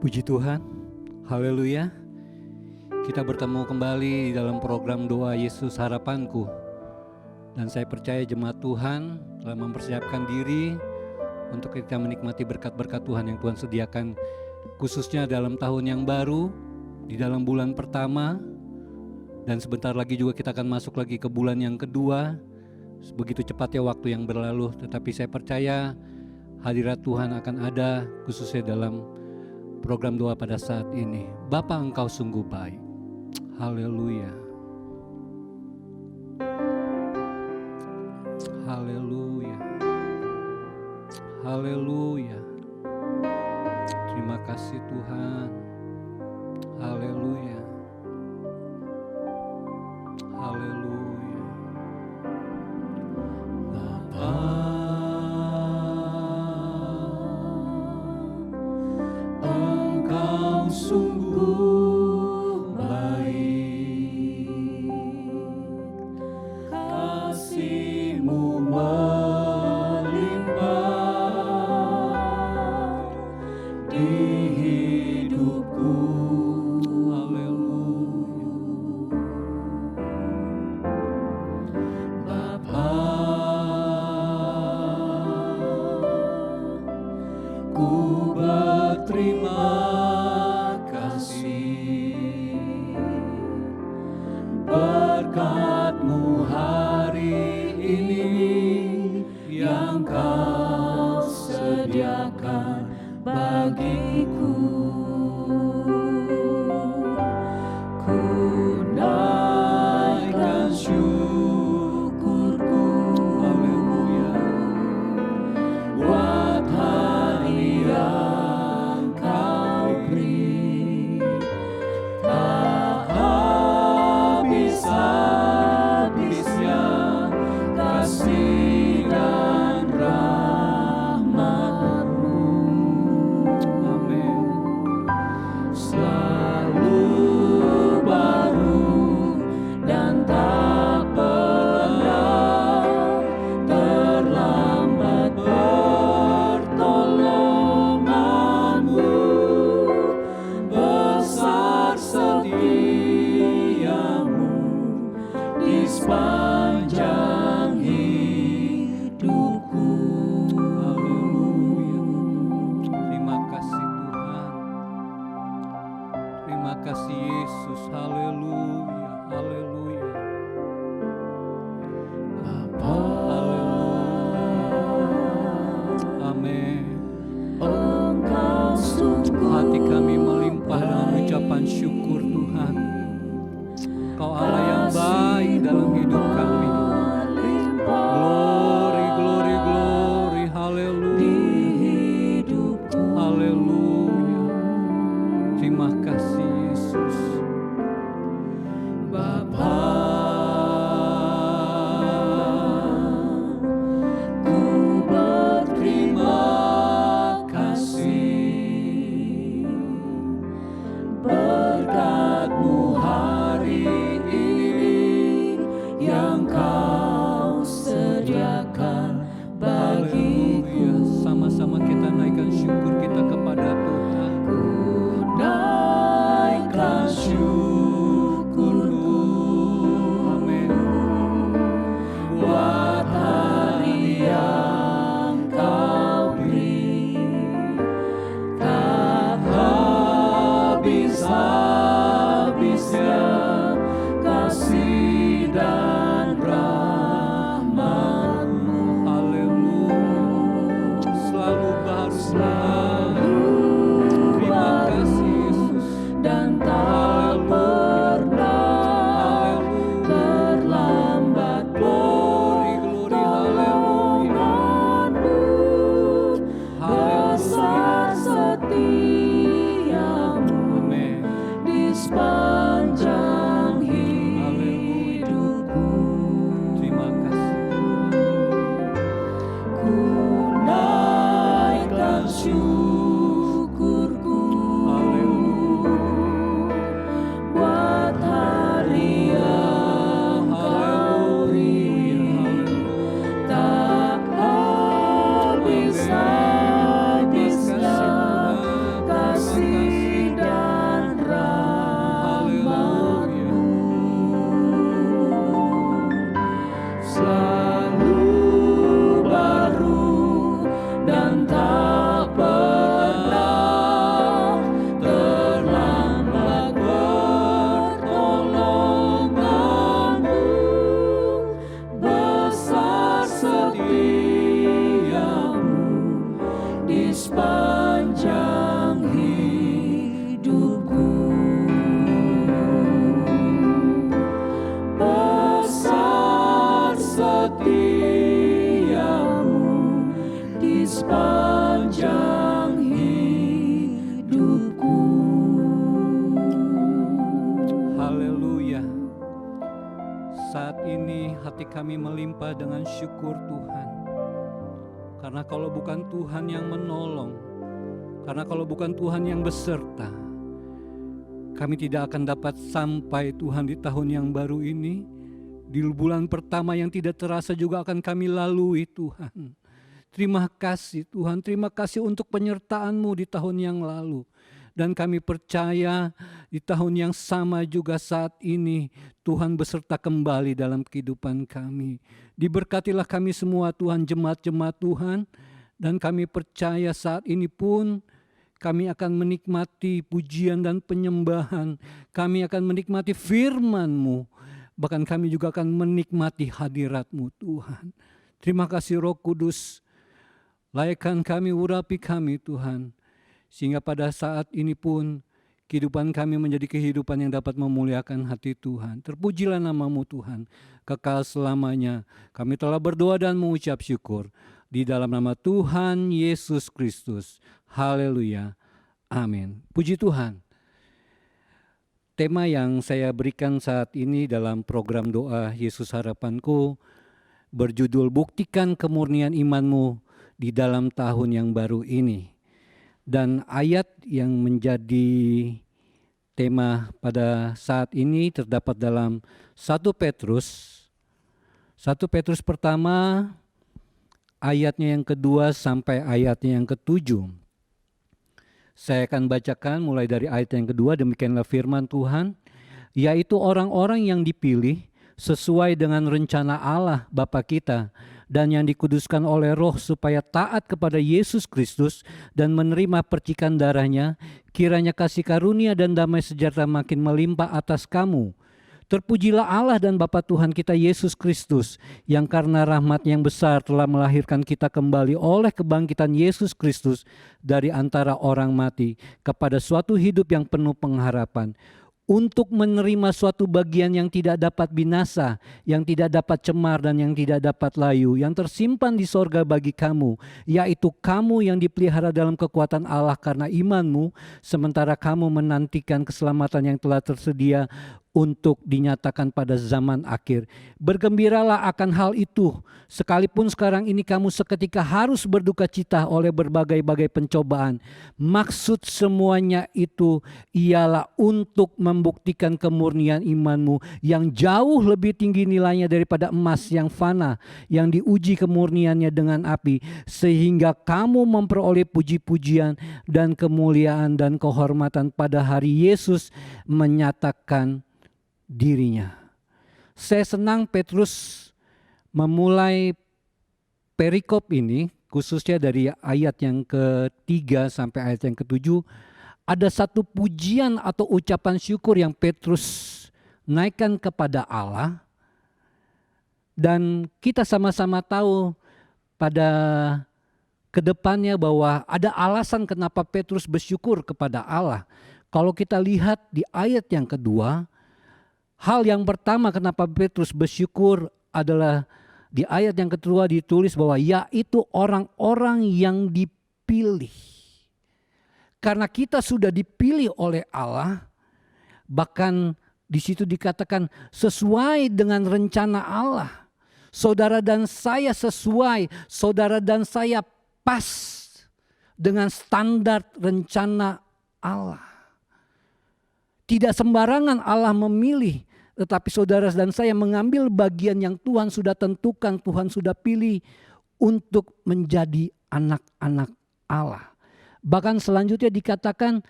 Puji Tuhan, haleluya. Kita bertemu kembali di dalam program Doa Yesus Harapanku. Dan saya percaya jemaat Tuhan telah mempersiapkan diri untuk kita menikmati berkat-berkat Tuhan yang Tuhan sediakan, khususnya dalam tahun yang baru, di dalam bulan pertama. Dan sebentar lagi juga kita akan masuk lagi ke bulan yang kedua. Begitu cepatnya waktu yang berlalu, tetapi saya percaya hadirat Tuhan akan ada khususnya dalam program doa pada saat ini. Bapa, Engkau sungguh baik. Haleluya. Haleluya. Haleluya. Terima kasih Tuhan. Haleluya. Haleluya. Bapa, Engkau sungguh baik, kasih-Mu melimpah di hidupku. Haleluya. Bapa, ku berterima kasih, berkat-Mu hari ini yang Kau sediakan bagiku. Ku naikkan syukurku, haleluya, buat hari yang Kau beri. Tak habis-habisnya kasih dan rahmat-Mu. Amin. Selalu baru dan tak pernah terlambat pertolongan-Mu. Besar setia-Mu di sepanjang hidupku. Haleluya. Terima kasih Tuhan. Terima kasih Yesus. Haleluya. Haleluya. Bapa, haleluya. Amin. Engkau sungguh, hati kami melimpah dengan ucapan syukur Tuhan. Kau Allah yang baik dalam hidup kami. Glory, glory, glory. Haleluya. Haleluya. Terima kasih Yesus. Bapa, habisnya kasih dan rahmat-Mu. Haleluya. Selalu baru. Selalu Terima kasih Yesus. dan tak pernah terlambat pertolongan-Mu. Besar setiamu Amin. di sepanjang hidupku. Terima kasih. Ku naikkan syukurku buat hari yang Kau beri. Tak habis-habisnya kasih dan rahmat-Mu. Selalu baru dan tak pernah terlambat pertolongan-Mu. Besar setiamu di sepanjang hidupku. Besar setiamu di sepanjang hidupku. Haleluya. Saat ini hati kami melimpah dengan syukur Tuhan. Karena kalau bukan Tuhan yang menolong, karena kalau bukan Tuhan yang beserta, kami tidak akan dapat sampai Tuhan di tahun yang baru ini. Di bulan pertama yang tidak terasa juga akan kami lalui Tuhan. Terima kasih Tuhan, terima kasih untuk penyertaan-Mu di tahun yang lalu. Dan kami percaya di tahun yang sama juga saat ini Tuhan beserta kembali dalam kehidupan kami. Diberkatilah kami semua Tuhan, jemaat-jemaat Tuhan. Dan kami percaya saat ini pun kami akan menikmati pujian dan penyembahan. Kami akan menikmati firman-Mu. Bahkan kami juga akan menikmati hadirat-Mu Tuhan. Terima kasih Roh Kudus. Layakkan kami, urapi kami Tuhan. Sehingga pada saat ini pun kehidupan kami menjadi kehidupan yang dapat memuliakan hati Tuhan. Terpujilah nama-Mu Tuhan, kekal selamanya. Kami telah berdoa dan mengucap syukur. Di dalam nama Tuhan Yesus Kristus. Haleluya. Amin. Puji Tuhan. Tema yang saya berikan saat ini dalam program doa Yesus Harapanku berjudul Buktikan Kemurnian Imanmu di dalam tahun yang baru ini. Dan ayat yang menjadi tema pada saat ini terdapat dalam 1 Petrus pertama ayatnya yang kedua sampai ayatnya yang ketujuh. Saya akan bacakan mulai dari ayat yang kedua. Demikianlah firman Tuhan, yaitu orang-orang yang dipilih sesuai dengan rencana Allah Bapa kita dan yang dikuduskan oleh Roh supaya taat kepada Yesus Kristus dan menerima percikan darahnya, kiranya kasih karunia dan damai sejahtera makin melimpah atas kamu. Terpujilah Allah dan Bapa Tuhan kita Yesus Kristus, yang karena rahmat yang besar telah melahirkan kita kembali oleh kebangkitan Yesus Kristus dari antara orang mati kepada suatu hidup yang penuh pengharapan, untuk menerima suatu bagian yang tidak dapat binasa, yang tidak dapat cemar dan yang tidak dapat layu, yang tersimpan di sorga bagi kamu, yaitu kamu yang dipelihara dalam kekuatan Allah karena imanmu, sementara kamu menantikan keselamatan yang telah tersedia untuk dinyatakan pada zaman akhir. Bergembiralah akan hal itu, sekalipun sekarang ini kamu seketika harus berduka cita oleh berbagai-bagai pencobaan. Maksud semuanya itu ialah untuk membuktikan kemurnian imanmu yang jauh lebih tinggi nilainya daripada emas yang fana, yang diuji kemurniannya dengan api, sehingga kamu memperoleh puji-pujian dan kemuliaan dan kehormatan pada hari Yesus menyatakan dirinya. Saya senang Petrus memulai perikop ini, khususnya dari ayat yang ketiga sampai ayat yang ketujuh, ada satu pujian atau ucapan syukur yang Petrus naikkan kepada Allah. Dan kita sama-sama tahu pada kedepannya bahwa ada alasan kenapa Petrus bersyukur kepada Allah. Kalau kita lihat di ayat yang kedua, hal yang pertama kenapa Petrus bersyukur adalah di ayat yang kedua ditulis bahwa yaitu orang-orang yang dipilih. Karena kita sudah dipilih oleh Allah, bahkan di situ dikatakan sesuai dengan rencana Allah. Saudara dan saya sesuai, saudara dan saya pas dengan standar rencana Allah. Tidak sembarangan Allah memilih, tetapi saudara dan saya mengambil bagian yang Tuhan sudah tentukan, Tuhan sudah pilih untuk menjadi anak-anak Allah. Bahkan selanjutnya dikatakan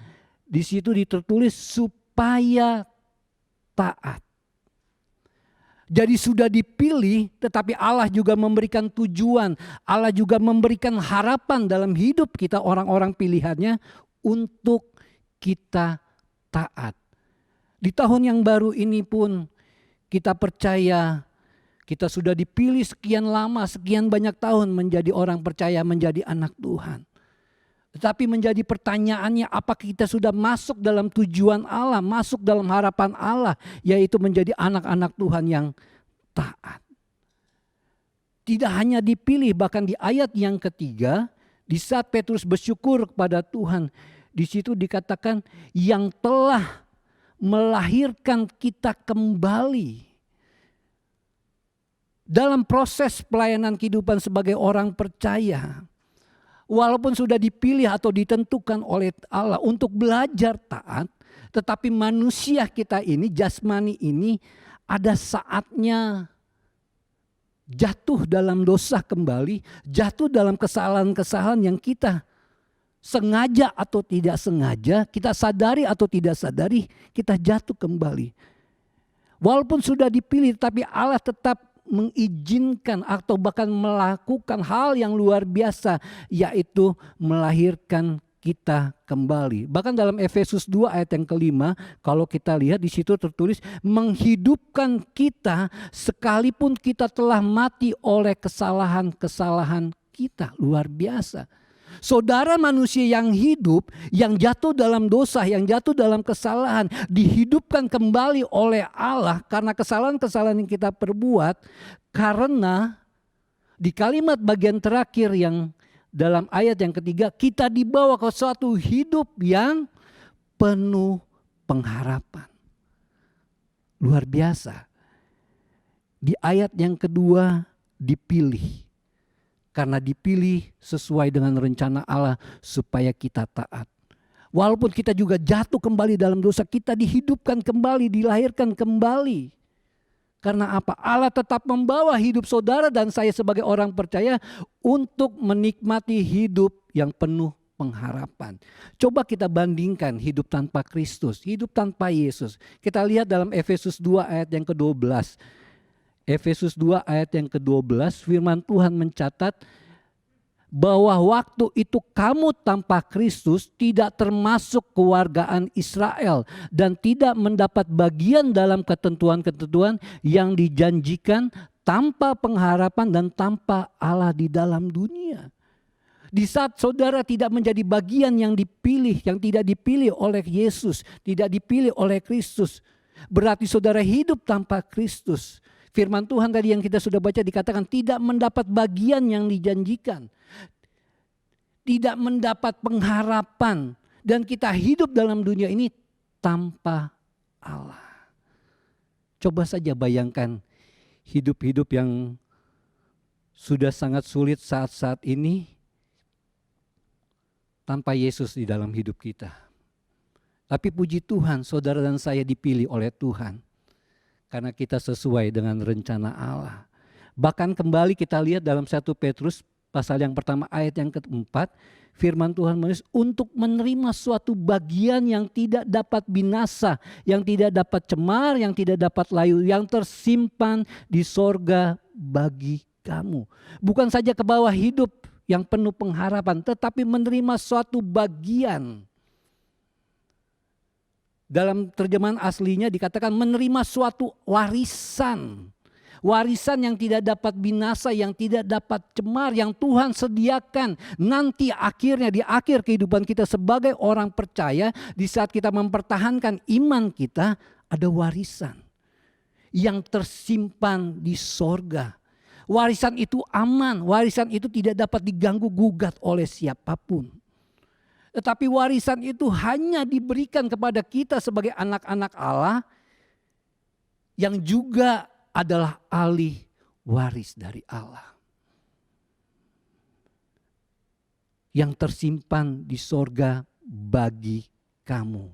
di situ ditertulis supaya taat. Jadi sudah dipilih, tetapi Allah juga memberikan tujuan, Allah juga memberikan harapan dalam hidup kita orang-orang pilihannya untuk kita taat. Di tahun yang baru ini pun kita percaya kita sudah dipilih sekian lama, sekian banyak tahun menjadi orang percaya, menjadi anak Tuhan. Tetapi menjadi pertanyaannya, apakah kita sudah masuk dalam tujuan Allah, masuk dalam harapan Allah, yaitu menjadi anak-anak Tuhan yang taat. Tidak hanya dipilih, bahkan di ayat yang ketiga, di saat Petrus bersyukur kepada Tuhan, di situ dikatakan yang telah melahirkan kita kembali. Dalam proses pelayanan kehidupan sebagai orang percaya, walaupun sudah dipilih atau ditentukan oleh Allah untuk belajar taat, tetapi manusia kita ini, jasmani ini, ada saatnya jatuh dalam dosa kembali, jatuh dalam kesalahan-kesalahan yang kita sengaja atau tidak sengaja, kita sadari atau tidak sadari, kita jatuh kembali. Walaupun sudah dipilih, tapi Allah tetap mengizinkan atau bahkan melakukan hal yang luar biasa, yaitu melahirkan kita kembali. Bahkan dalam Efesus 2 ayat yang kelima, kalau kita lihat di situ tertulis menghidupkan kita sekalipun kita telah mati oleh kesalahan-kesalahan kita. Luar biasa. Saudara manusia yang hidup, yang jatuh dalam dosa, yang jatuh dalam kesalahan, dihidupkan kembali oleh Allah karena kesalahan-kesalahan yang kita perbuat. Karena di kalimat bagian terakhir yang dalam ayat yang ketiga, kita dibawa ke suatu hidup yang penuh pengharapan. Luar biasa. Di ayat yang kedua dipilih. Karena dipilih sesuai dengan rencana Allah supaya kita taat. Walaupun kita juga jatuh kembali dalam dosa, kita dihidupkan kembali, dilahirkan kembali. Karena apa? Allah tetap membawa hidup saudara dan saya sebagai orang percaya untuk menikmati hidup yang penuh pengharapan. Coba kita bandingkan hidup tanpa Kristus, hidup tanpa Yesus. Kita lihat dalam Efesus 2 ayat yang ke-12. Efesus 2 ayat yang ke-12, firman Tuhan mencatat bahwa waktu itu kamu tanpa Kristus tidak termasuk kewargaan Israel dan tidak mendapat bagian dalam ketentuan-ketentuan yang dijanjikan, tanpa pengharapan dan tanpa Allah di dalam dunia. Di saat saudara tidak menjadi bagian yang dipilih, yang tidak dipilih oleh Yesus, tidak dipilih oleh Kristus, berarti saudara hidup tanpa Kristus. Firman Tuhan tadi yang kita sudah baca dikatakan tidak mendapat bagian yang dijanjikan. Tidak mendapat pengharapan. Dan kita hidup dalam dunia ini tanpa Allah. Coba saja bayangkan hidup-hidup yang sudah sangat sulit saat-saat ini tanpa Yesus di dalam hidup kita. Tapi puji Tuhan, saudara dan saya dipilih oleh Tuhan. Karena kita sesuai dengan rencana Allah. Bahkan kembali kita lihat dalam 1 Petrus pasal yang pertama ayat yang keempat. Firman Tuhan menulis untuk menerima suatu bagian yang tidak dapat binasa. Yang tidak dapat cemar, yang tidak dapat layu. Yang tersimpan di sorga bagi kamu. Bukan saja ke bawah hidup yang penuh pengharapan. Tetapi menerima suatu bagian Dalam terjemahan aslinya dikatakan menerima suatu warisan. Warisan yang tidak dapat binasa, yang tidak dapat cemar, yang Tuhan sediakan nanti akhirnya di akhir kehidupan kita sebagai orang percaya, di saat kita mempertahankan iman kita, ada warisan yang tersimpan di sorga. Warisan itu aman, warisan itu tidak dapat diganggu gugat oleh siapapun. Tetapi warisan itu hanya diberikan kepada kita sebagai anak-anak Allah yang juga adalah ahli waris dari Allah. Yang tersimpan di sorga bagi kamu.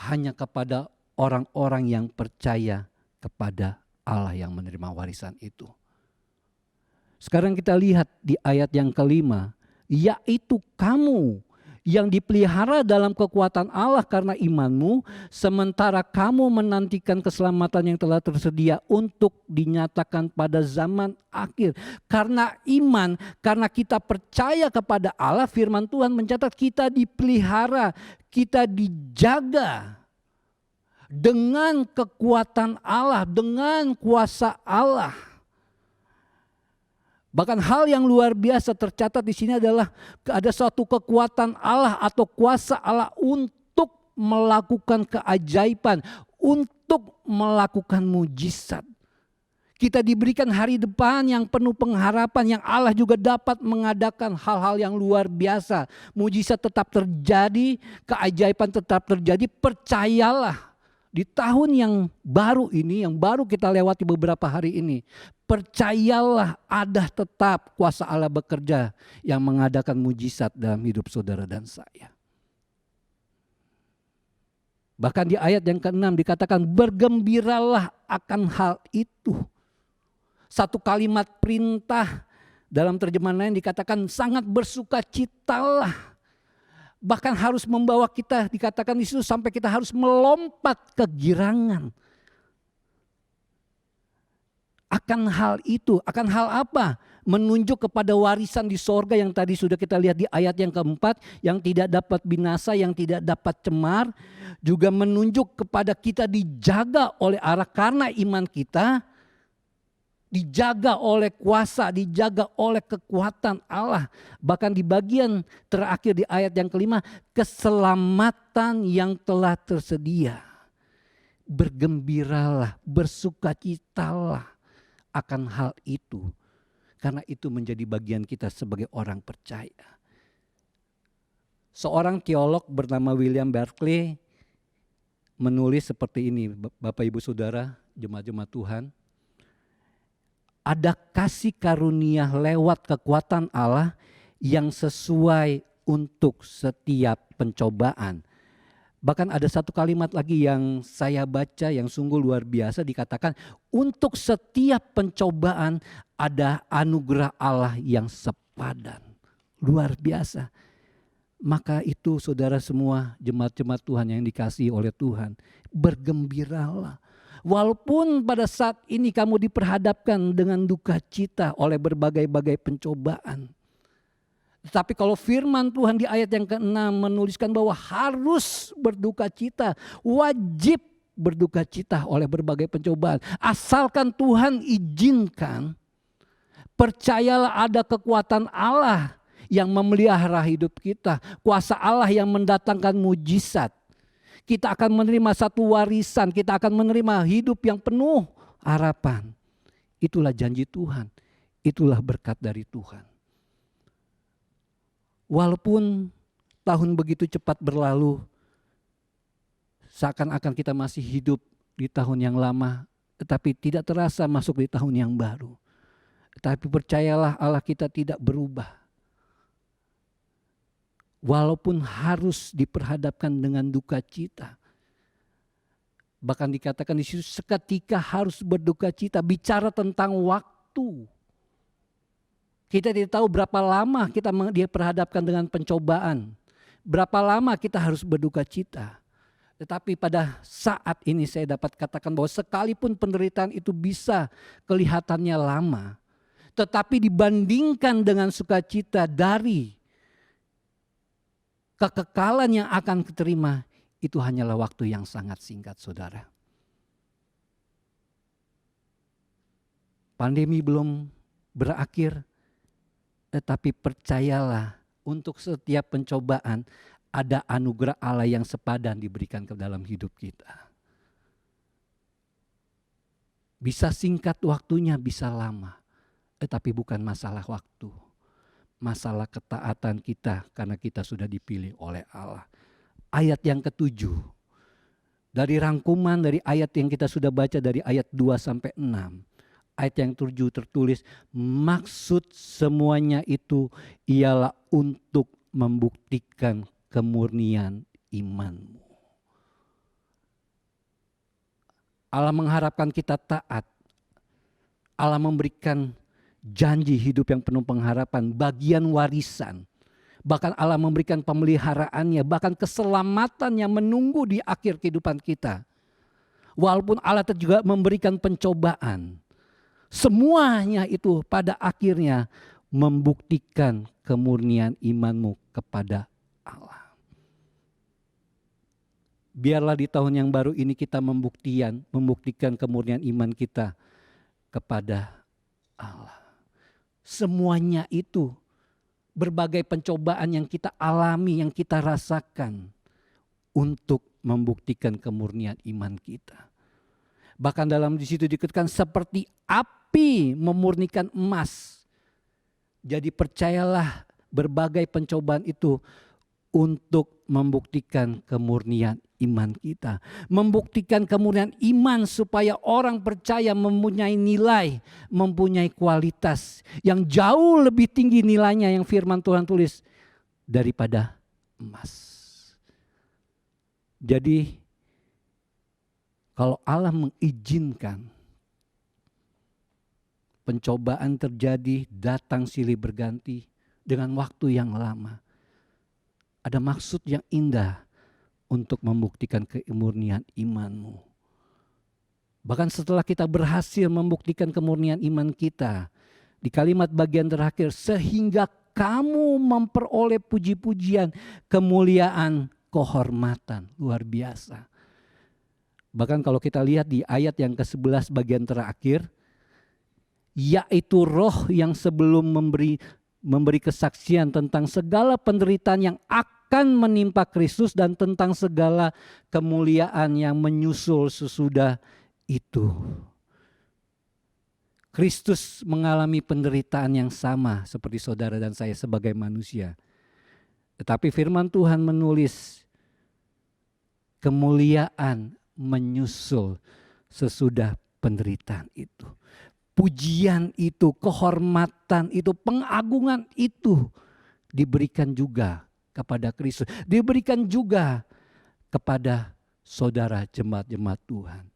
Hanya kepada orang-orang yang percaya kepada Allah yang menerima warisan itu. Sekarang kita lihat di ayat yang kelima, yaitu kamu yang dipelihara dalam kekuatan Allah karena imanmu, sementara kamu menantikan keselamatan yang telah tersedia untuk dinyatakan pada zaman akhir. Karena iman, karena kita percaya kepada Allah, firman Tuhan mencatat kita dipelihara, kita dijaga dengan kekuatan Allah, dengan kuasa Allah. Bahkan hal yang luar biasa tercatat di sini adalah ada suatu kekuatan Allah atau kuasa Allah untuk melakukan keajaiban, untuk melakukan mujizat. Kita diberikan hari depan yang penuh pengharapan, yang Allah juga dapat mengadakan hal-hal yang luar biasa. Mujizat tetap terjadi, keajaiban tetap terjadi, percayalah. Di tahun yang baru ini, yang baru kita lewati beberapa hari ini, percayalah ada tetap kuasa Allah bekerja yang mengadakan mujizat dalam hidup saudara dan saya. Bahkan di ayat yang ke-6 dikatakan bergembiralah akan hal itu. Satu kalimat perintah dalam terjemahan lain dikatakan sangat bersukacitalah. Bahkan harus membawa kita, dikatakan di situ sampai kita harus melompat kegirangan. Akan hal itu, akan hal apa? Menunjuk kepada warisan di sorga yang tadi sudah kita lihat di ayat yang keempat, yang tidak dapat binasa, yang tidak dapat cemar. Juga menunjuk kepada kita dijaga oleh Allah karena iman kita. Dijaga oleh kuasa, dijaga oleh kekuatan Allah. Bahkan di bagian terakhir di ayat yang kelima, keselamatan yang telah tersedia. Bergembiralah, bersukacitalah akan hal itu. Karena itu menjadi bagian kita sebagai orang percaya. Seorang teolog bernama William Barclay menulis seperti ini, Bapak Ibu Saudara, jemaat-jemaat Tuhan. Ada kasih karunia lewat kekuatan Allah yang sesuai untuk setiap pencobaan. Bahkan ada satu kalimat lagi yang saya baca yang sungguh luar biasa, dikatakan untuk setiap pencobaan ada anugerah Allah yang sepadan. Luar biasa. Maka itu saudara semua jemaat-jemaat Tuhan yang dikasihi oleh Tuhan, bergembiralah. Walaupun pada saat ini kamu diperhadapkan dengan duka cita oleh berbagai-bagai pencobaan. Tetapi kalau firman Tuhan di ayat yang ke-6 menuliskan bahwa harus berduka cita, wajib berduka cita oleh berbagai pencobaan. Asalkan Tuhan izinkan, percayalah ada kekuatan Allah yang memelihara hidup kita. Kuasa Allah yang mendatangkan mujizat. Kita akan menerima satu warisan, kita akan menerima hidup yang penuh harapan. Itulah janji Tuhan, itulah berkat dari Tuhan. Walaupun tahun begitu cepat berlalu, seakan-akan kita masih hidup di tahun yang lama, tetapi tidak terasa masuk di tahun yang baru. Tetapi percayalah Allah kita tidak berubah. Walaupun harus diperhadapkan dengan duka cita. Bahkan dikatakan di situ seketika harus berduka cita, bicara tentang waktu. Kita tidak tahu berapa lama kita diperhadapkan dengan pencobaan. Berapa lama kita harus berduka cita. Tetapi pada saat ini saya dapat katakan bahwa sekalipun penderitaan itu bisa kelihatannya lama. Tetapi dibandingkan dengan sukacita dari kekekalan yang akan diterima, itu hanyalah waktu yang sangat singkat, saudara. Pandemi belum berakhir, tetapi percayalah, untuk setiap pencobaan ada anugerah Allah yang sepadan diberikan ke dalam hidup kita. Bisa singkat waktunya, bisa lama, tetapi bukan masalah waktu. Masalah ketaatan kita karena kita sudah dipilih oleh Allah. Ayat yang ke-7. Dari rangkuman dari ayat yang kita sudah baca dari ayat 2 sampai 6. Ayat yang 7 tertulis, maksud semuanya itu ialah untuk membuktikan kemurnian imanmu. Allah mengharapkan kita taat. Allah memberikan janji hidup yang penuh pengharapan, bagian warisan. Bahkan Allah memberikan pemeliharaannya, bahkan keselamatan yang menunggu di akhir kehidupan kita. Walaupun Allah juga memberikan pencobaan, semuanya itu pada akhirnya membuktikan kemurnian imanmu kepada Allah. Biarlah di tahun yang baru ini kita membuktikan kemurnian iman kita kepada Allah. Semuanya itu, berbagai pencobaan yang kita alami, yang kita rasakan untuk membuktikan kemurnian iman kita. Bahkan dalam di situ dikatakan seperti api memurnikan emas. Jadi percayalah, berbagai pencobaan itu untuk membuktikan kemurnian iman kita. Membuktikan kemurnian iman supaya orang percaya mempunyai nilai, mempunyai kualitas yang jauh lebih tinggi nilainya yang firman Tuhan tulis daripada emas. Jadi kalau Allah mengizinkan pencobaan terjadi, datang silih berganti dengan waktu yang lama, ada maksud yang indah untuk membuktikan kemurnian imanmu. Bahkan setelah kita berhasil membuktikan kemurnian iman kita, di kalimat bagian terakhir, sehingga kamu memperoleh puji-pujian, kemuliaan, kehormatan. Luar biasa. Bahkan kalau kita lihat di ayat yang ke-11 bagian terakhir, yaitu roh yang sebelum memberi kesaksian tentang segala penderitaan yang akan menimpa Kristus dan tentang segala kemuliaan yang menyusul sesudah itu. Kristus mengalami penderitaan yang sama seperti saudara dan saya sebagai manusia. Tetapi firman Tuhan menulis kemuliaan menyusul sesudah penderitaan itu. Pujian itu, kehormatan itu, pengagungan itu diberikan juga kepada Kristus. Diberikan juga kepada saudara jemaat-jemaat Tuhan.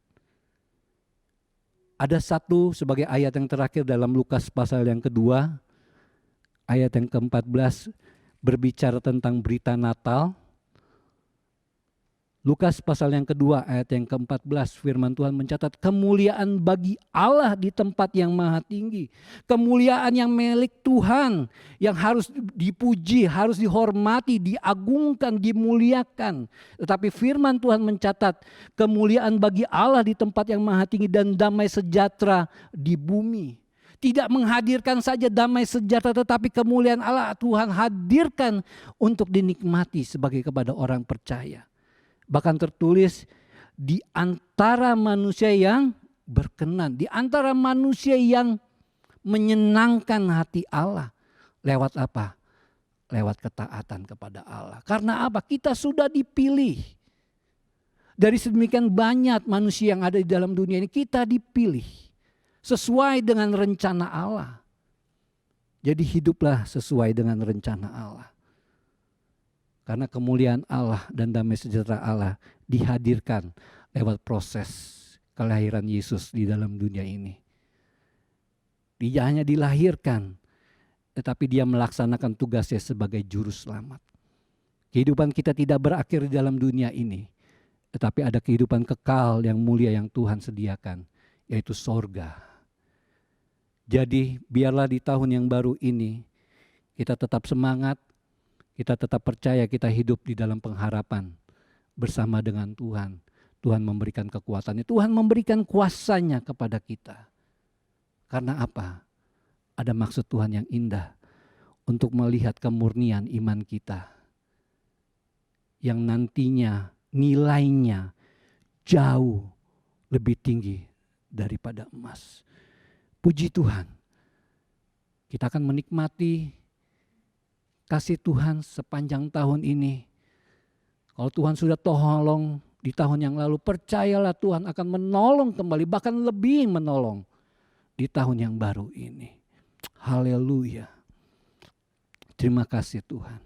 Ada satu sebagai ayat yang terakhir dalam Lukas pasal yang kedua, ayat yang ke-14 berbicara tentang berita Natal. Lukas pasal yang kedua ayat yang ke-14 firman Tuhan mencatat kemuliaan bagi Allah di tempat yang maha tinggi. Kemuliaan yang milik Tuhan yang harus dipuji, harus dihormati, diagungkan, dimuliakan. Tetapi firman Tuhan mencatat kemuliaan bagi Allah di tempat yang maha tinggi dan damai sejahtera di bumi. Tidak menghadirkan saja damai sejahtera, tetapi kemuliaan Allah Tuhan hadirkan untuk dinikmati sebagai kepada orang percaya. Bahkan tertulis di antara manusia yang berkenan, di antara manusia yang menyenangkan hati Allah. Lewat apa? Lewat ketaatan kepada Allah. Karena apa? Kita sudah dipilih. Dari sedemikian banyak manusia yang ada di dalam dunia ini, kita dipilih sesuai dengan rencana Allah. Jadi hiduplah sesuai dengan rencana Allah. Karena kemuliaan Allah dan damai sejahtera Allah dihadirkan lewat proses kelahiran Yesus di dalam dunia ini. Dia hanya dilahirkan, tetapi dia melaksanakan tugasnya sebagai juru selamat. Kehidupan kita tidak berakhir di dalam dunia ini, tetapi ada kehidupan kekal yang mulia yang Tuhan sediakan, yaitu sorga. Jadi biarlah di tahun yang baru ini kita tetap semangat, kita tetap percaya kita hidup di dalam pengharapan bersama dengan Tuhan. Tuhan memberikan kekuatannya, Tuhan memberikan kuasanya kepada kita. Karena apa? Ada maksud Tuhan yang indah untuk melihat kemurnian iman kita. Yang nantinya nilainya jauh lebih tinggi daripada emas. Puji Tuhan. Kita akan menikmati kasih Tuhan sepanjang tahun ini. Kalau Tuhan sudah tolong di tahun yang lalu, percayalah Tuhan akan menolong kembali, bahkan lebih menolong di tahun yang baru ini. Haleluya. Terima kasih Tuhan.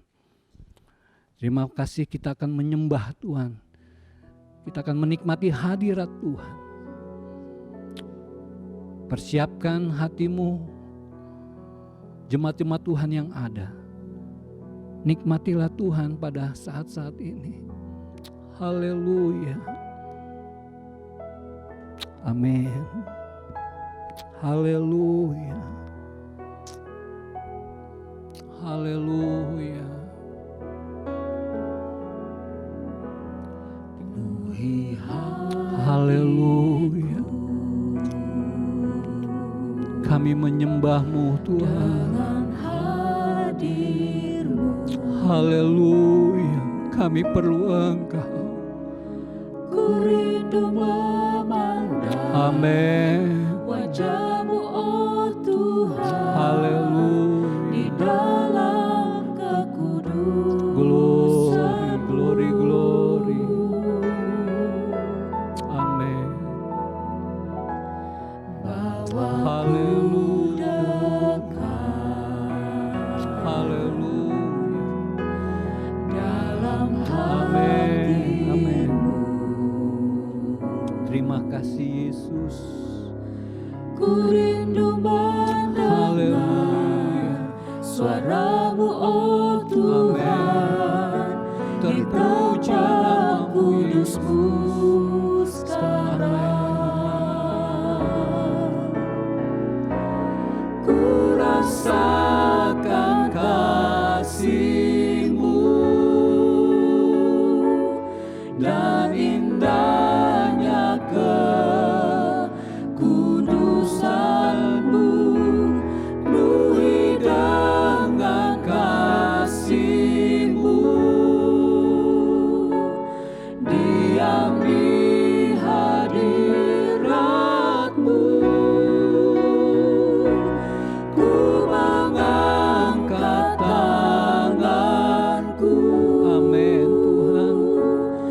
Terima kasih, kita akan menyembah Tuhan. Kita akan menikmati hadirat Tuhan. Persiapkan hatimu, jemaat-jemaat Tuhan yang ada. Nikmatilah Tuhan pada saat-saat ini. Haleluya. Amin. Haleluya. Haleluya. Haleluya. Kami menyembah-Mu Tuhan. Haleluya. Kami perlu Engkau. Ku rindu memandang Amin. wajah-Mu, oh Tuhan. Haleluya. Di dalam kekudusan. Glory, glory, glory. Amin. Bawa Haleluya. dekat Haleluya. dalam Amin. Amin. hati-Mu. Terima kasih Yesus. Ku rindu mendengar Haleluya. suara-Mu, oh Tuhan. Di Terpuji tempat namamu Yesus. kudus-Mu sekarang. Ku rasakan kasih-Mu dan indahnya kekudusan-Mu, penuhi dengan kasih-Mu, diam di hadirat-Mu. Ku mengangkat tanganku. Amin Tuhan.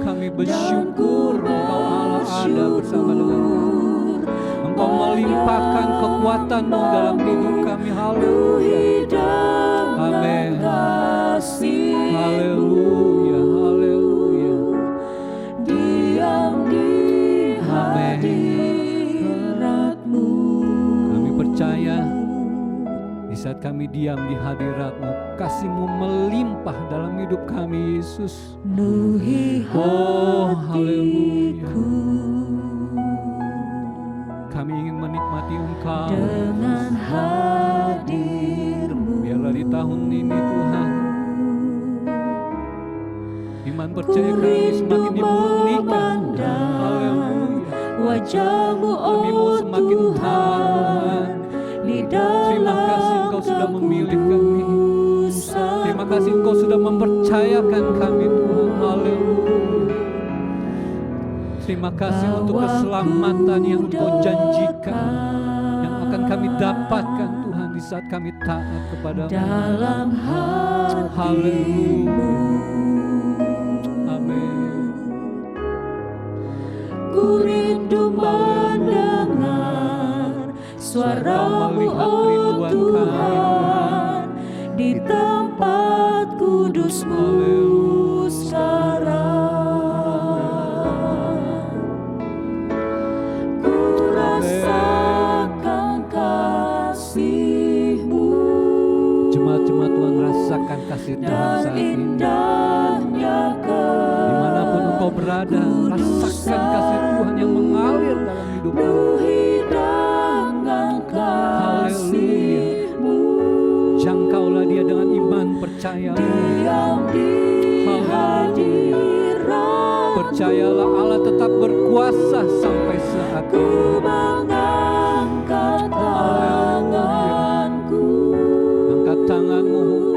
Kami bersyukur Engkau Allah ada bersama dengan kami. Engkau melimpahkan kekuatan-Mu dalam hidup kami. Haleluya. Amin. Haleluya. Haleluya. Diam di Amin. hadirat-Mu. Kami percaya di saat kami diam di hadirat-Mu, kasih-Mu melimpah dalam hidup kami Yesus. Penuhi Oh, haleluya. hatiku Kami ingin menikmati Engkau. dengan hadir-Mu. Biarlah di tahun ini Tuhan, iman Ku percaya kami rindu semakin dimurnikan. memandang Haleluya. wajah-Mu, Kami mau oh semakin taat Tuhan. Tuhan. Di Terima kasih dalam Engkau sudah memilih kami. kekudusan-Mu. Terima kasih Engkau sudah mempercayakan kami Tuhan. Haleluya. Terima kasih untuk keselamatan yang Engkau janjikan, yang akan kami dapatkan Tuhan di saat kami taat kepada-Mu. dalam Haleluya. hati-Mu. Amin. Ku rindu mendengar suara-Mu, Melihat oh kerinduan kami, Tuhan, di tempat kudus-Mu sekarang. Ku rasakan kasih-Mu Jemaat-jemaat Tuhan, rasakan kasih Tuhan dan saat ini. indahnya Dimanapun engkau berada, rasakan kasih Tuhan yang mengalir dalam hidupmu. penuhi dengan kasih-Mu. Jangkaulah dia dengan iman percaya. Diam di Haleluya. hadirat Percayalah Allah tetap berkuasa sampai saat Ku ini. mengangkat tanganku, Angkat tanganmu,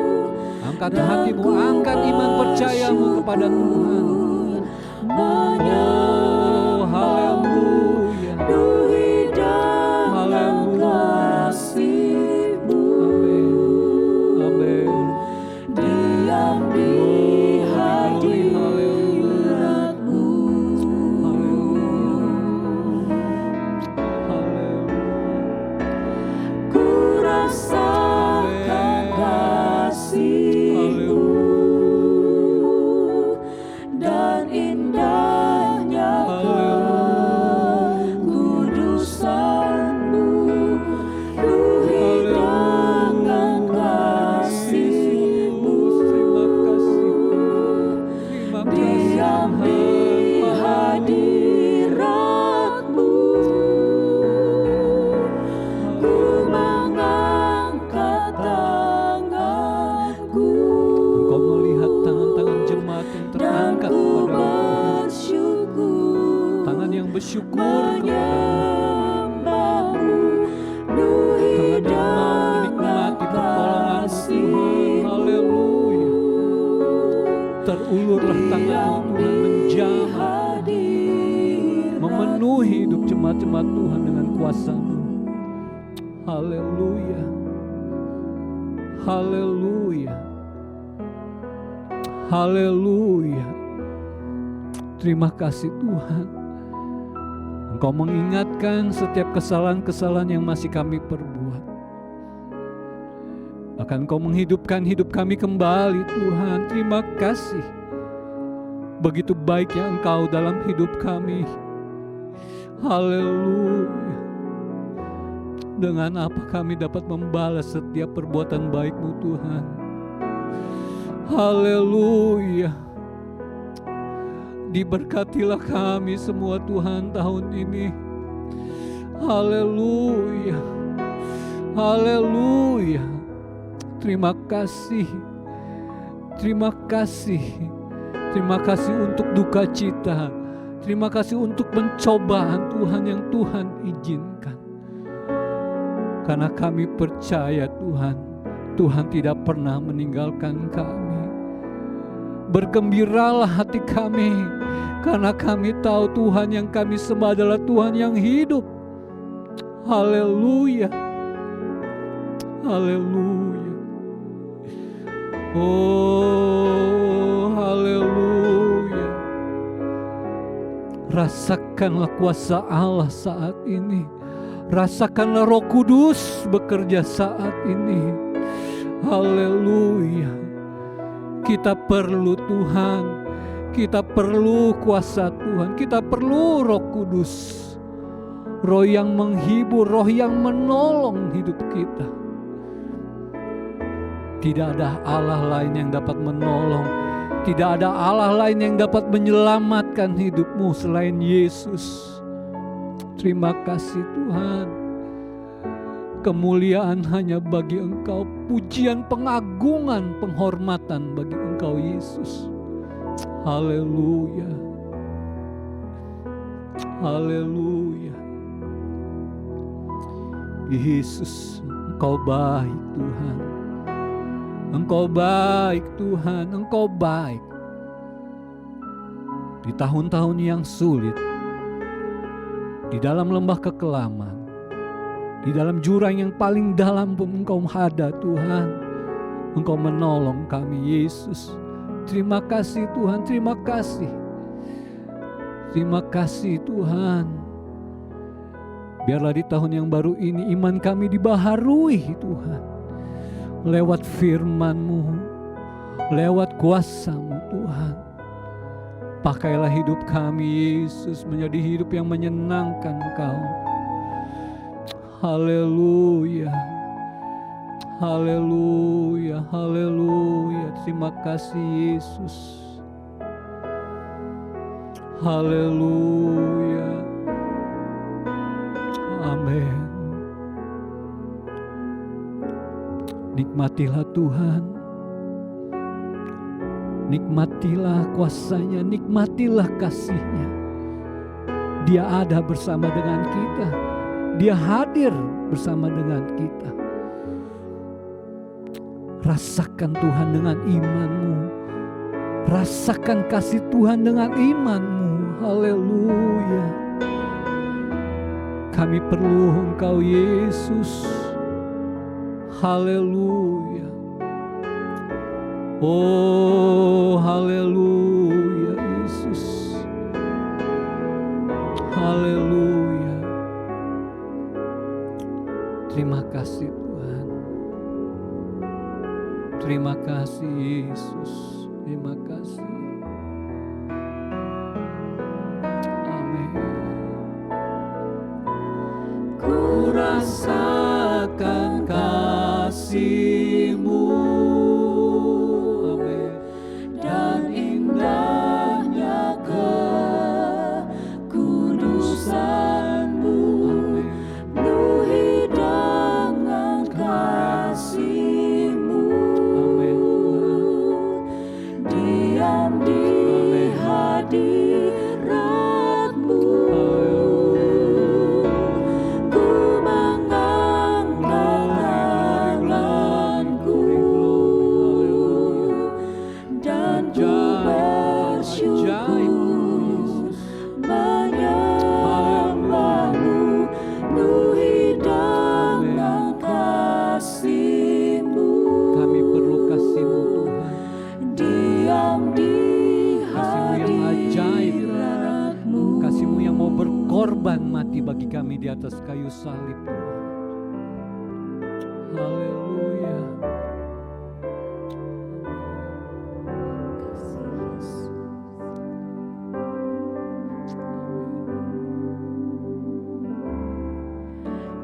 angkat hatimu, angkat iman percayamu kepada Tuhan. Oh, haleluya. Penuhi dengan kasih-Mu. Amin. Diam di hadirat-Mu. Ku rasakan kasih-Mu dan indahnya kekudusan-Mu. Penuhi dengan kasih-Mu. Diam di hadirat-Mu. Ku mengangkat tanganku Engkau melihat tangan-tangan jemaat yang dan terangkat ku kepada bersyukur tangan yang bersyukur kepada menyembah-Mu. Penuhi tangan yang mau dengan menikmati pertolongan Tuhan. kasih-Mu. Haleluya. Terulurlah tangan Tuhan menjamah, Hadirat memenuhi hidup jemaat-jemaat Tuhan dengan kuasa-Mu. Haleluya. Haleluya. Haleluya. Terima kasih Tuhan. Engkau mengingatkan setiap kesalahan-kesalahan yang masih kami perbuat. Bahkan Engkau menghidupkan hidup kami kembali Tuhan. Terima kasih. Begitu baiknya Engkau dalam hidup kami. Haleluya. Dengan apa kami dapat membalas setiap perbuatan baik-Mu Tuhan. Haleluya. Diberkatilah kami semua Tuhan tahun ini. Haleluya. Haleluya. Terima kasih. Terima kasih. Terima kasih untuk duka cita. Terima kasih untuk pencobaan Tuhan yang Tuhan izinkan. Karena kami percaya Tuhan, Tuhan tidak pernah meninggalkan kami. Bergembiralah hati kami, karena kami tahu Tuhan yang kami sembah adalah Tuhan yang hidup. Haleluya. Haleluya. Oh, haleluya. Rasakanlah kuasa Allah saat ini. Rasakanlah Roh Kudus bekerja saat ini. Haleluya. Kita perlu Tuhan. Kita perlu kuasa Tuhan. Kita perlu Roh Kudus. Roh yang menghibur, Roh yang menolong hidup kita. Tidak ada Allah lain yang dapat menolong. Tidak ada Allah lain yang dapat menyelamatkan hidupmu selain Yesus. Terima kasih Tuhan. Kemuliaan hanya bagi Engkau. Pujian, pengagungan, penghormatan bagi Engkau Yesus. Haleluya. Haleluya. Yesus, Engkau baik Tuhan. Engkau baik Tuhan, Engkau baik. Di tahun-tahun yang sulit, di dalam lembah kekelaman, di dalam jurang yang paling dalam pun Engkau ada Tuhan. Engkau menolong kami Yesus. Terima kasih Tuhan, terima kasih. Terima kasih Tuhan. Biarlah di tahun yang baru ini iman kami dibaharui Tuhan. Lewat firman-Mu, lewat kuasa-Mu Tuhan. Pakailah hidup kami Yesus menjadi hidup yang menyenangkan Engkau. Haleluya. Haleluya. Haleluya. Terima kasih Yesus. Haleluya. Amin. Nikmatilah Tuhan. Nikmatilah kuasanya, nikmatilah kasihnya. Dia ada bersama dengan kita. Dia hadir bersama dengan kita. Rasakan Tuhan dengan imanmu. Rasakan kasih Tuhan dengan imanmu. Haleluya. Kami perlu Engkau Yesus. Haleluya. Oh, haleluya Yesus. Haleluya. Terima kasih Tuhan. Terima kasih Yesus. Terima kasih. Amin. Ku rasakan kasih-Mu. Amin. Dan indahnya kekudusan-Mu. Amin. Penuhi dengan kasih-Mu. Amin. Diam di hadirat-Mu. Ku mengangkat tanganku dan ku bersyukur menyembah-Mu, penuhi dengan kasih-Mu. Kami perlu kasih-Mu Tuhan. Diam di hadirat-Mu. Kasih-Mu yang mau berkorban mati bagi kami di atas kayu salib. Haleluya.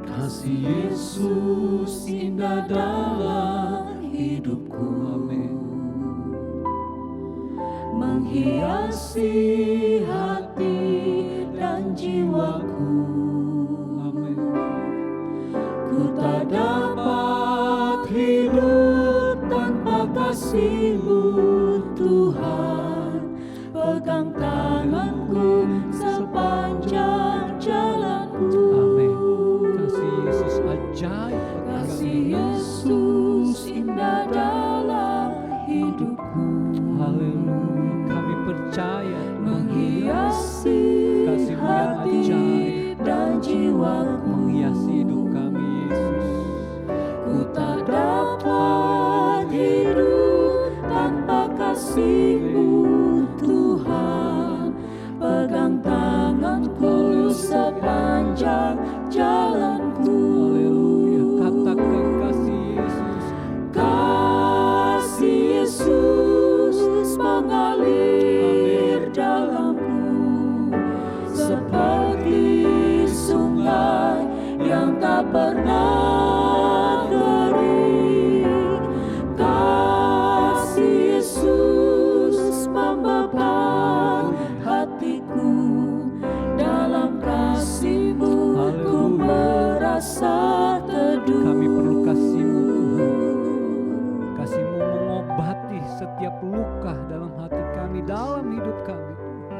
Kasih Yesus indah dalam hidupku. Amin. Menghiasi hati dan jiwaku. Amin. Ku tak dapat hidup tanpa kasih-Mu Tuhan. Pegang tanganku sepanjang jalanku. Amin. Kasih Yesus ajaib. Kasih Yesus indah dalam hidupku. Haleluya. Kami percaya menghiasi hati dan jiwaku. Menghiasi hidup kami Yesus. Ku tak dapat hidup tanpa kasih-Mu Tuhan. Pegang tanganku sepanjang jalanku. Haleluya. Katakan kasih Yesus. Kasih Yesus mengalir dalamku seperti sungai yang tak pernah kering. Kasih Yesus membakar hatiku. Dalam kasih-Mu ku merasa teduh. Kami perlu kasih-Mu Tuhan. Kasih-Mu mengobati setiap luka dalam hati kami, dalam hidup kami Tuhan.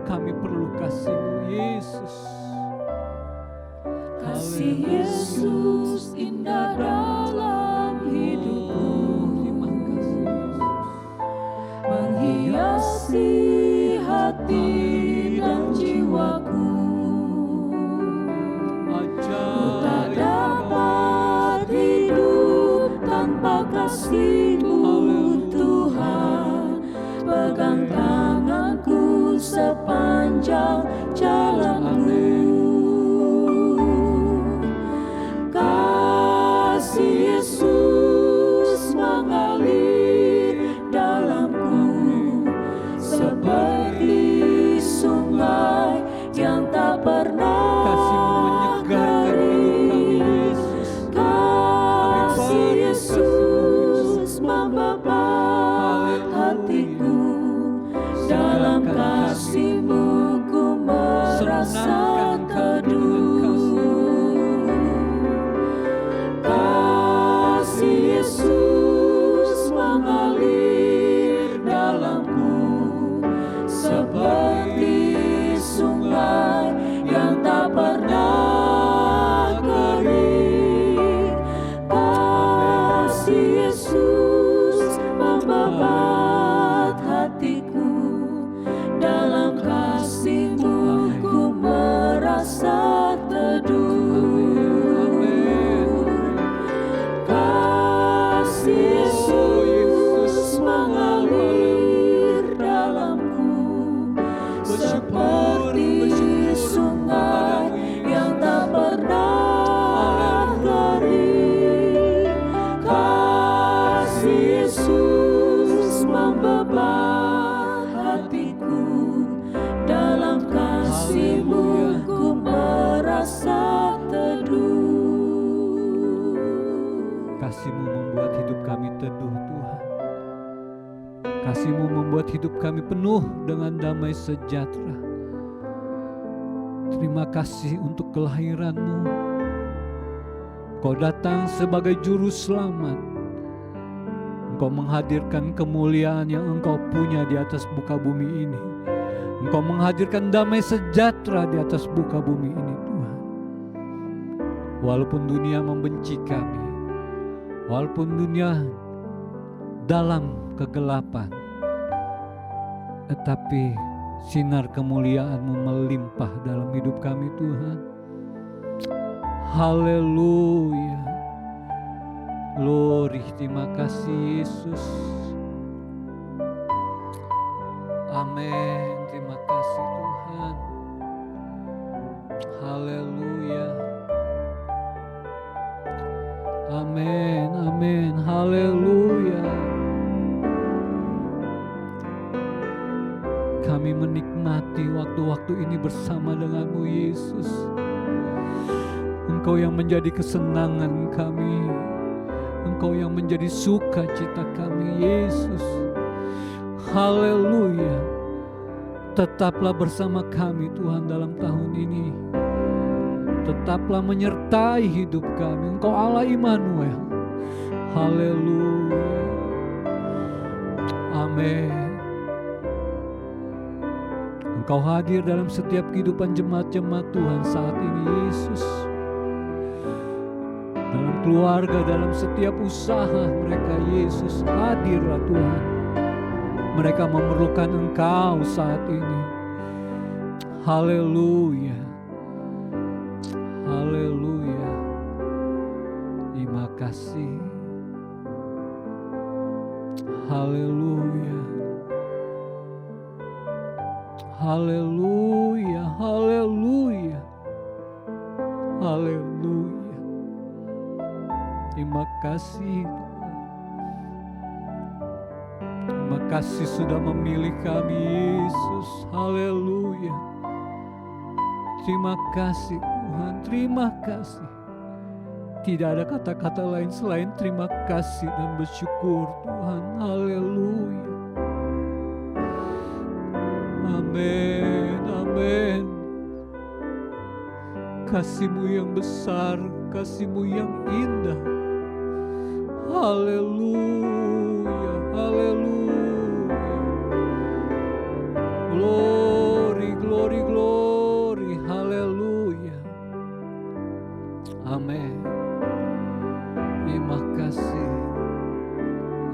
Kami perlu kasih-Mu Yesus. Kasih Yesus indah dalam hidupku. Terima kasih Yesus. Menghiasi hati dan jiwaku. Ku tak dapat hidup tanpa kasih-Mu Tuhan. Pegang tanganku sepanjang jalanku. Kasih Yesus mengalir dalamku seperti sungai yang tak pernah kering. Kasih Yesus membakar hatiku. Dalam kasih-Mu ku merasa teduh. Kasih Yesus mengalir seperti sungai yang tak pernah kering. Kasih Yesus membebat hatiku, dalam kasih-Mu ku merasa teduh. Kasih-Mu membuat hidup kami teduh, Tuhan. Kasih-Mu membuat hidup kami penuh dengan damai sejahtera. Terima kasih untuk kelahiran-Mu. Kau datang sebagai juru selamat. Engkau menghadirkan kemuliaan yang Engkau punya di atas muka bumi ini. Engkau menghadirkan damai sejahtera di atas muka bumi ini, Tuhan. Walaupun dunia membenci kami, walaupun dunia dalam kegelapan, tetapi sinar kemuliaan-Mu melimpah dalam hidup kami, Tuhan. Haleluya. Glory, terima kasih Yesus. Amin, terima kasih Tuhan. Haleluya. Amin, amin, haleluya. Kami menikmati waktu-waktu ini bersama dengan-Mu, Yesus. Engkau yang menjadi kesenangan kami, Engkau yang menjadi sukacita kami, Yesus. Haleluya. Tetaplah bersama kami, Tuhan, dalam tahun ini. Tetaplah menyertai hidup kami. Engkau Allah Immanuel. Haleluya. Amin. Engkau hadir dalam setiap kehidupan jemaat-jemaat Tuhan saat ini, Yesus. Dalam keluarga, dalam setiap usaha mereka, Yesus, hadirlah Tuhan. Mereka memerlukan Engkau saat ini. Haleluya. Haleluya. Terima kasih. Haleluya. Haleluya. Haleluya. Haleluya. Terima kasih Tuhan. Terima kasih sudah memilih kami, Yesus. Haleluya. Terima kasih Tuhan. Terima kasih. Tidak ada kata-kata lain selain terima kasih dan bersyukur, Tuhan. Haleluya. Amin. Amin. Kasih-Mu yang besar, kasih-Mu yang indah. Haleluya, haleluya. Glory, glory, glory. Haleluya. Amin. Terima kasih.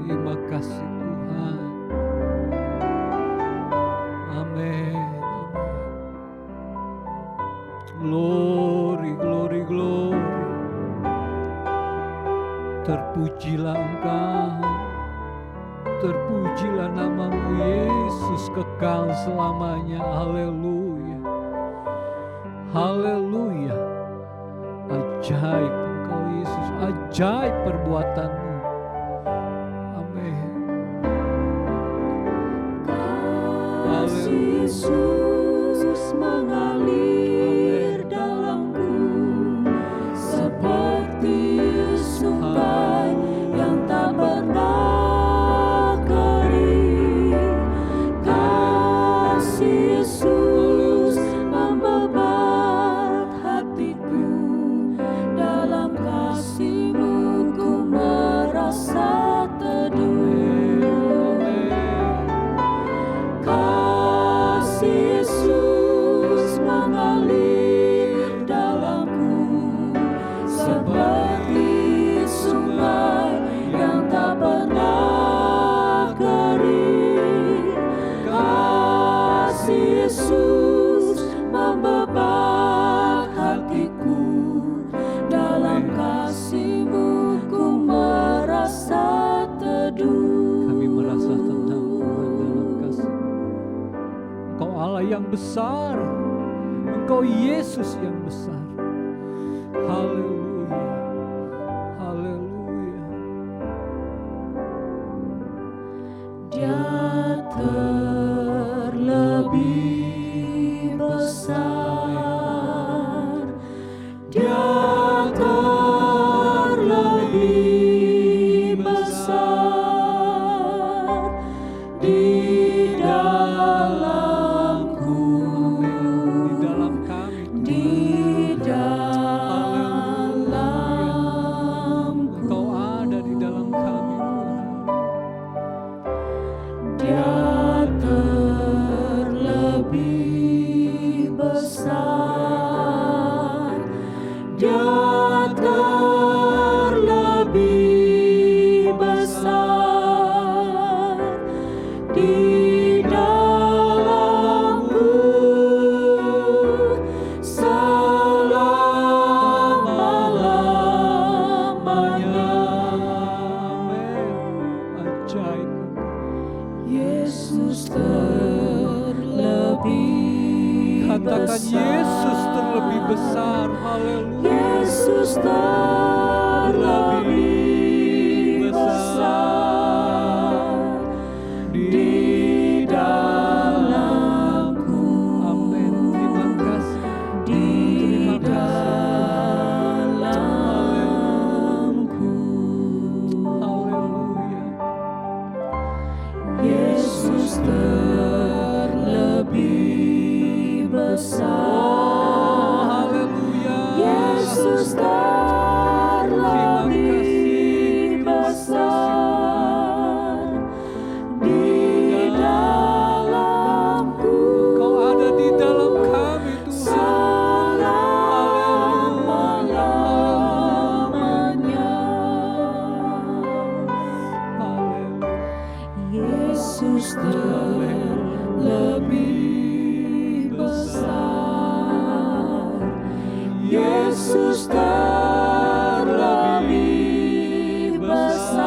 Terima kasih Tuhan. Amin. Glory, glory, glory. Terpujilah Engkau, terpujilah nama-Mu, Yesus, kekal selamanya. Haleluya. Haleluya. Ajaib Engkau, Yesus, ajaib perbuatan-Mu. Amin. Kasih Yesus mengalir dalamku seperti sungai yang tak pernah kering. Kasih Yesus membebat hatiku, dalam kasih-Mu ku merasa teduh. Kasih Yesus mengalir dalamku seperti sungai yang tak pernah kering. Kasih Yesus membebat hatiku, dalam kasih-Mu ku merasa teduh. Kami merasa tenang Tuhan dalam kasih. Engkau Allah yang besar, Engkau Yesus yang besar. Haleluya, haleluya. Dia terlebih besar, Dia terlebih besar di dalamku, Di dalam kami, di dalamku. dalamku. Engkau ada di dalam kami, Tuhan. Dia terlebih besar, Dia terlebih besar di dalamku selama-lamanya. Amin. Ajaib. Yesus terlebih Katakan besar. Yesus terlebih besar. Haleluya. Yesus terlebih besar di dalamku. Amin. Terima kasih. Di Terima kasih. dalamku. Haleluya. Yesus terlebih besar. Haleluya. Yesus terlebih besar di dalamku. Kau ada di dalam kami, Tuhan. Selama-lamanya. Haleluya. Yesus terlebih besar. Yesus terlebih besar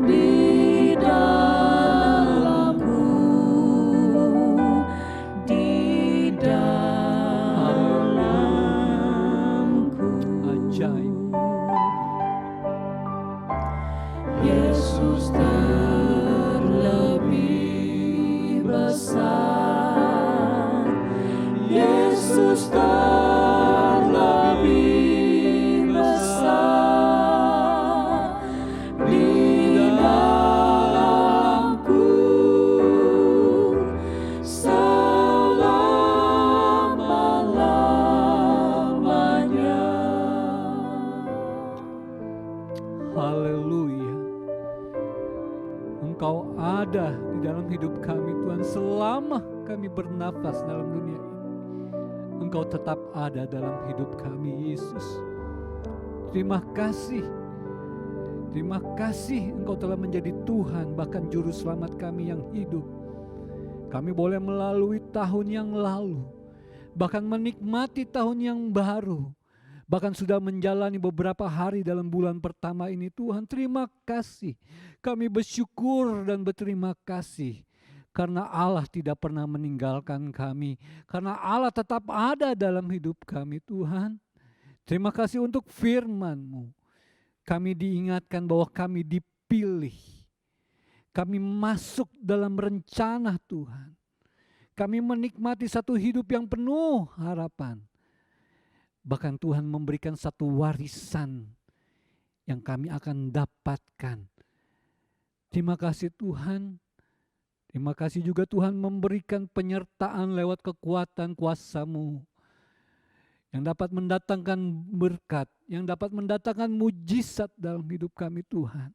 di dalamku, di dalamku. Ajaib. Yesus terlebih besar. Yesus terlebih besar di dalamku selama-lamanya. Haleluya. Engkau ada di dalam hidup kami, Tuhan, selama kami bernafas dalam dunia ini. Engkau tetap ada dalam hidup kami, Yesus. Terima kasih. Terima kasih Engkau telah menjadi Tuhan, bahkan juru selamat kami yang hidup. Kami boleh melalui tahun yang lalu, bahkan menikmati tahun yang baru, bahkan sudah menjalani beberapa hari dalam bulan pertama ini. Tuhan, terima kasih. Kami bersyukur dan berterima kasih karena Allah tidak pernah meninggalkan kami, karena Allah tetap ada dalam hidup kami, Tuhan. Terima kasih untuk firman-Mu. Kami diingatkan bahwa kami dipilih. Kami masuk dalam rencana Tuhan. Kami menikmati satu hidup yang penuh harapan. Bahkan Tuhan memberikan satu warisan yang kami akan dapatkan. Terima kasih Tuhan. Terima kasih juga Tuhan memberikan penyertaan lewat kekuatan kuasa-Mu yang dapat mendatangkan berkat, yang dapat mendatangkan mujizat dalam hidup kami, Tuhan.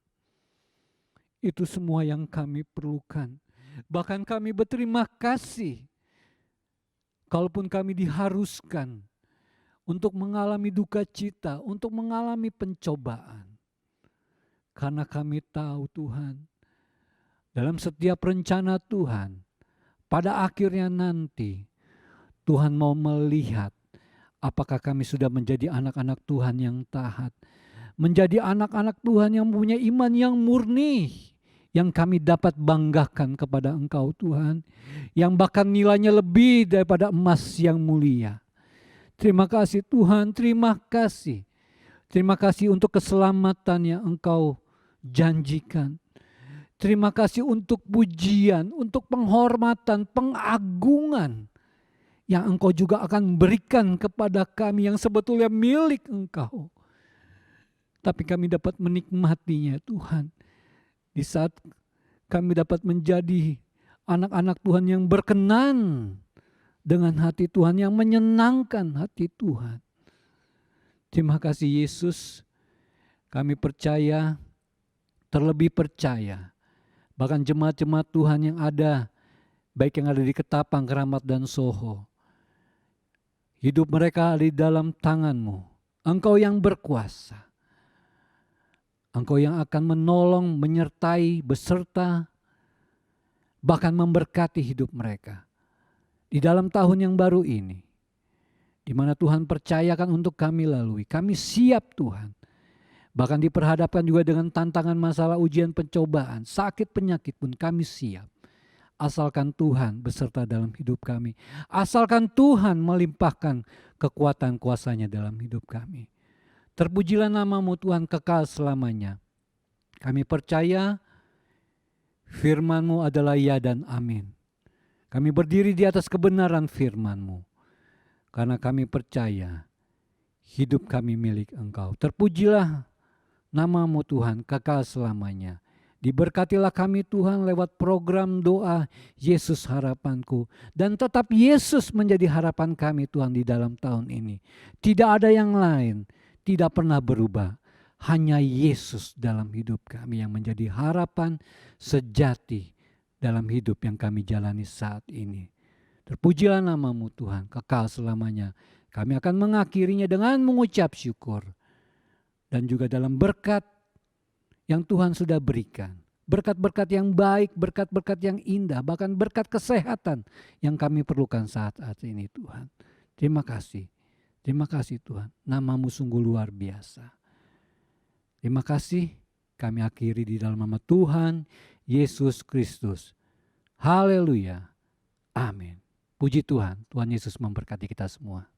Itu semua yang kami perlukan. Bahkan kami berterima kasih kalaupun kami diharuskan untuk mengalami duka cita, untuk mengalami pencobaan. Karena kami tahu Tuhan, dalam setiap rencana Tuhan, pada akhirnya nanti Tuhan mau melihat apakah kami sudah menjadi anak-anak Tuhan yang taat, menjadi anak-anak Tuhan yang mempunyai iman yang murni, yang kami dapat banggakan kepada Engkau Tuhan, yang bahkan nilainya lebih daripada emas yang mulia. Terima kasih Tuhan, terima kasih. Terima kasih untuk keselamatan yang Engkau janjikan. Terima kasih untuk pujian, untuk penghormatan, pengagungan yang Engkau juga akan berikan kepada kami yang sebetulnya milik Engkau. Tapi kami dapat menikmatinya Tuhan. Di saat kami dapat menjadi anak-anak Tuhan yang berkenan dengan hati Tuhan, yang menyenangkan hati Tuhan. Terima kasih Yesus, kami percaya, terlebih percaya, bahkan jemaat-jemaat Tuhan yang ada, baik yang ada di Ketapang, Keramat, dan Soho, hidup mereka ada di dalam tangan-Mu. Engkau yang berkuasa. Engkau yang akan menolong, menyertai, beserta, bahkan memberkati hidup mereka. Di dalam tahun yang baru ini, di mana Tuhan percayakan untuk kami lalui. Kami siap Tuhan. Bahkan diperhadapkan juga dengan tantangan masalah ujian pencobaan, sakit penyakit pun kami siap. Asalkan Tuhan beserta dalam hidup kami. Asalkan Tuhan melimpahkan kekuatan kuasa-Nya dalam hidup kami. Terpujilah nama-Mu Tuhan kekal selamanya. Kami percaya firman-Mu adalah ya dan amin. Kami berdiri di atas kebenaran firman-Mu. Karena kami percaya hidup kami milik Engkau. Terpujilah nama-Mu Tuhan kekal selamanya. Diberkatilah kami Tuhan lewat program doa Yesus harapanku. Dan tetap Yesus menjadi harapan kami Tuhan di dalam tahun ini. Tidak ada yang lain. Tidak pernah berubah, hanya Yesus dalam hidup kami yang menjadi harapan sejati dalam hidup yang kami jalani saat ini. Terpujilah nama-Mu Tuhan, kekal selamanya. Kami akan mengakhirinya dengan mengucap syukur. Dan juga dalam berkat yang Tuhan sudah berikan. Berkat-berkat yang baik, berkat-berkat yang indah, bahkan berkat kesehatan yang kami perlukan saat ini Tuhan. Terima kasih. Terima kasih Tuhan, nama-Mu sungguh luar biasa. Terima kasih, kami akhiri di dalam nama Tuhan Yesus Kristus. Haleluya, amin. Puji Tuhan, Tuhan Yesus memberkati kita semua.